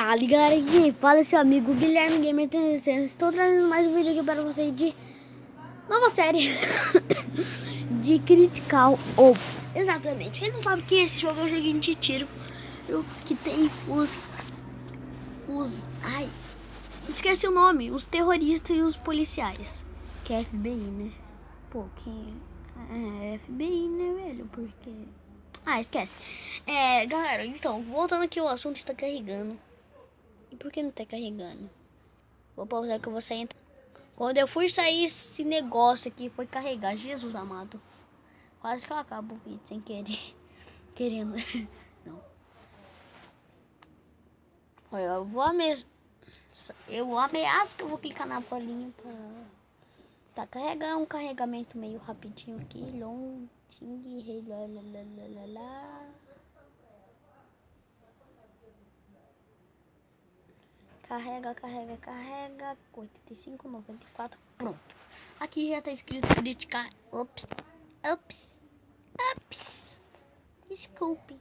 Fala galera, aqui fala seu amigo Guilherme Gamer 360. Estou trazendo mais um vídeo aqui para vocês de nova série de Critical Ops. Exatamente, quem não sabe que esse jogo é um joguinho de tiro que tem ai, esqueci o nome, os terroristas e os policiais, que é FBI, né? Pô, que é FBI, né, velho? Porque esquece. Galera, então, voltando aqui, o assunto está carregando. E por que não tá carregando? Vou pausar que eu vou sair. Quando eu fui sair, esse negócio aqui foi carregar. Jesus amado. Quase que eu acabo o vídeo sem querer. Querendo. Não. Olha, eu ameaço que eu vou clicar na bolinha pra... Tá carregando um carregamento meio rapidinho aqui. Long. Ting. Carrega. 85,94. Pronto. Aqui já tá escrito criticar. Ops. Desculpe.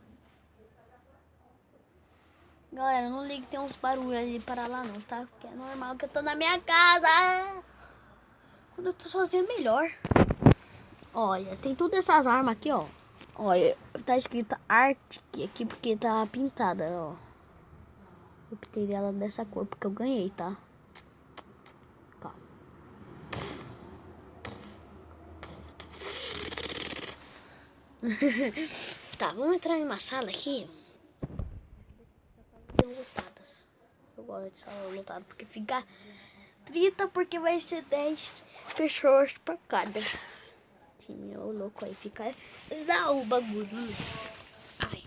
Galera, não ligue, tem uns barulhos ali para lá não, tá? Porque é normal que eu tô na minha casa. Quando eu tô sozinha é melhor. Olha, tem todas essas armas aqui, ó. Olha, tá escrito Arctic aqui porque tá pintada, ó. Eu pintei ela dessa cor porque eu ganhei, tá? Calma. Tá, vamos entrar em uma sala aqui. Lotadas. Eu gosto de sala lotada porque fica 30, porque vai ser 10 pessoas pra cada. Time, ô louco, aí fica dá o bagulho. Ai.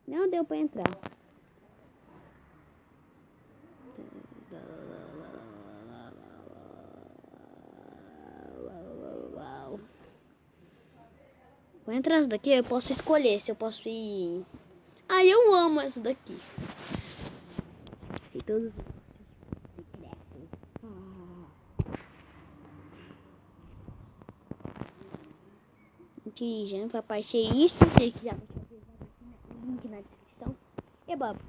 Não deu pra entrar. Vou entrar nessa daqui, eu posso escolher se eu posso ir. Eu amo essa daqui. Tem todos os secretos. Inteligente, vai aparecer isso. Se você quiser o link na descrição. E babo.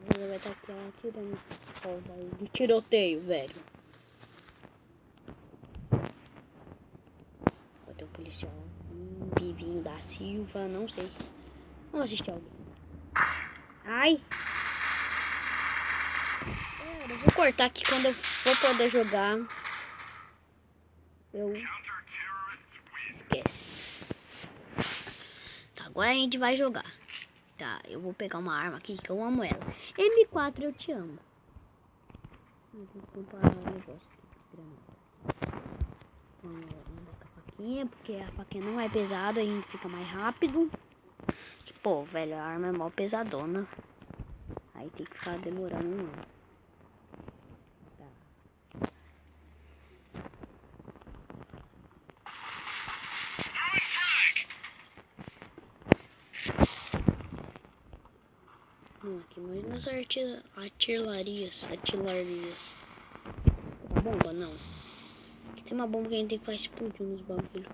Ele vai estar aqui atirando de tiroteio, velho. Vai ter um policial, Bivinho da Silva, não sei. Vamos assistir alguém. Ai! Eu vou cortar aqui quando eu for poder jogar. Eu esquece. Tá, agora a gente vai jogar. Tá, eu vou pegar uma arma aqui que eu amo ela. M4, eu te amo. Vou comprar um negócio aqui. Vamos com a faquinha, porque a faquinha não é pesada, a gente fica mais rápido. Pô, velho, a arma é mó pesadona. Aí tem que ficar demorando um ano. Tá. Aqui mais nas artilharias. Uma bomba, não. Aqui tem uma bomba que a gente tem que fazer explodir nos bagulhos.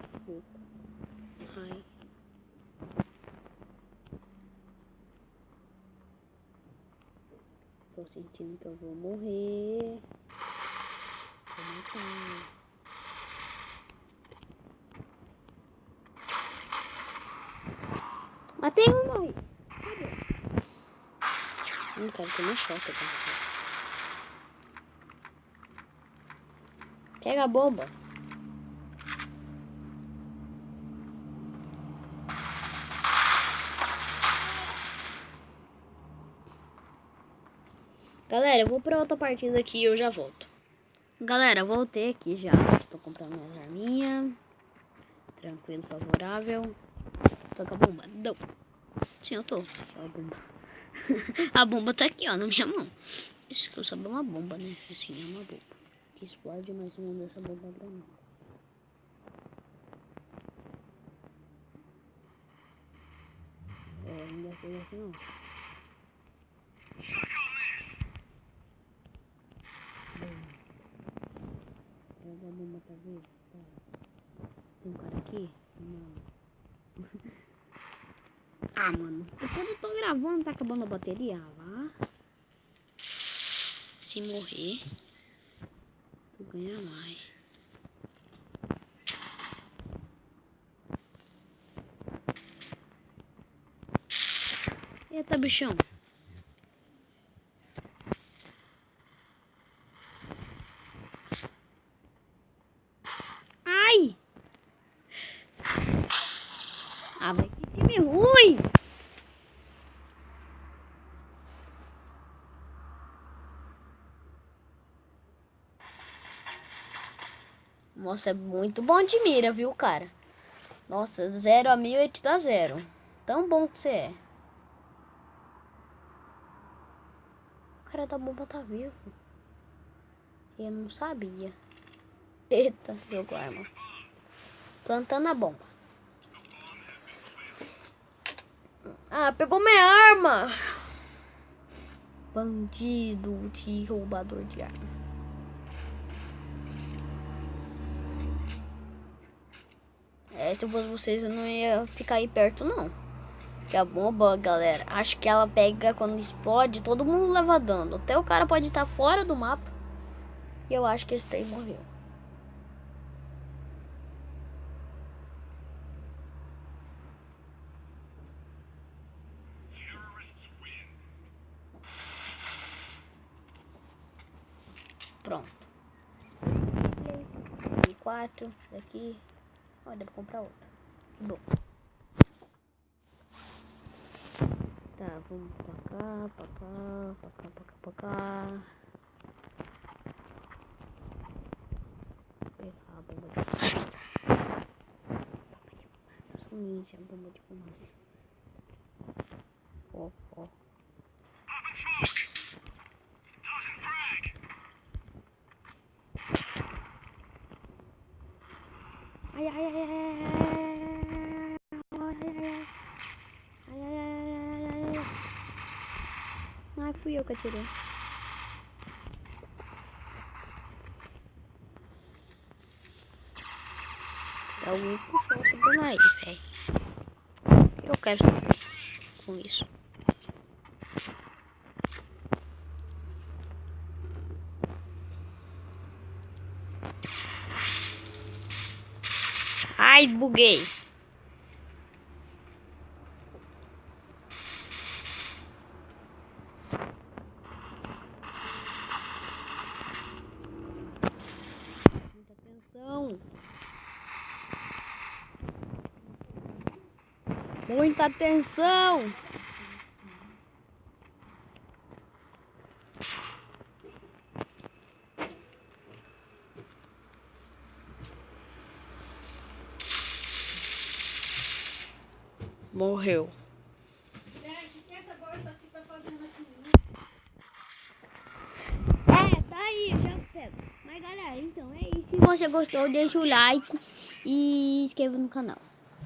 Ai. Tô sentindo que eu vou morrer. Vou matar. Matei um, morri. Cara, tô no choque. Pega a bomba. Galera, eu vou pra outra partida aqui e eu já volto. Galera, voltei aqui já. Tô comprando minhas arminhas. Tranquilo, favorável. Tô com a bomba. Não. Sim, eu tô. A bomba. A bomba tá aqui, ó, na minha mão. Isso que eu sabia uma bomba, né? Assim, é uma bomba. Que explode mais uma dessa bomba pra mim. vai ser assim não. Eu vou dar uma outra vez. Tem um cara aqui? Não. Ah, mano. Quando eu tô gravando, tá acabando a bateria. Ah, vá. Se morrer, vou ganhar mais. Eita, bichão. Ai! Ah, vai que time ruim! Nossa, é muito bom de mira, viu, cara? Nossa, 0 a 1000 te dá 0. Tão bom que você é. O cara da bomba tá vivo. Eu não sabia. Eita, jogou arma. Plantando a bomba. Ah, pegou minha arma. Bandido de roubador de arma. Se eu fosse vocês, eu não ia ficar aí perto, não. Que a bomba, galera, acho que ela pega quando explode, todo mundo leva dano. Até o cara pode estar fora do mapa. E eu acho que esse daí morreu. Pronto. 4 daqui. Ó, dá pra comprar outra. Bom. Tá, vamos pra cá, pra cá, pra cá, pra cá, pra cá. Vou pegar a bomba de fumaça. Sou ninja, bomba de fumaça. Ó, ó. Ai, ai, ai, ai, ai. Ai, fui eu que atirei. É o único foco do nariz, velho. Eu quero saber com isso. Ai, buguei. Muita atenção. Muita atenção. Morreu. Tá aí, eu já pego. Mas galera, então é isso. Se você gostou, deixa o like e inscreva no canal.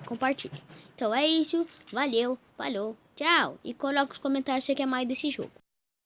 Compartilhe. Então é isso. Valeu, falou, tchau. E coloca os comentários se você quer mais desse jogo.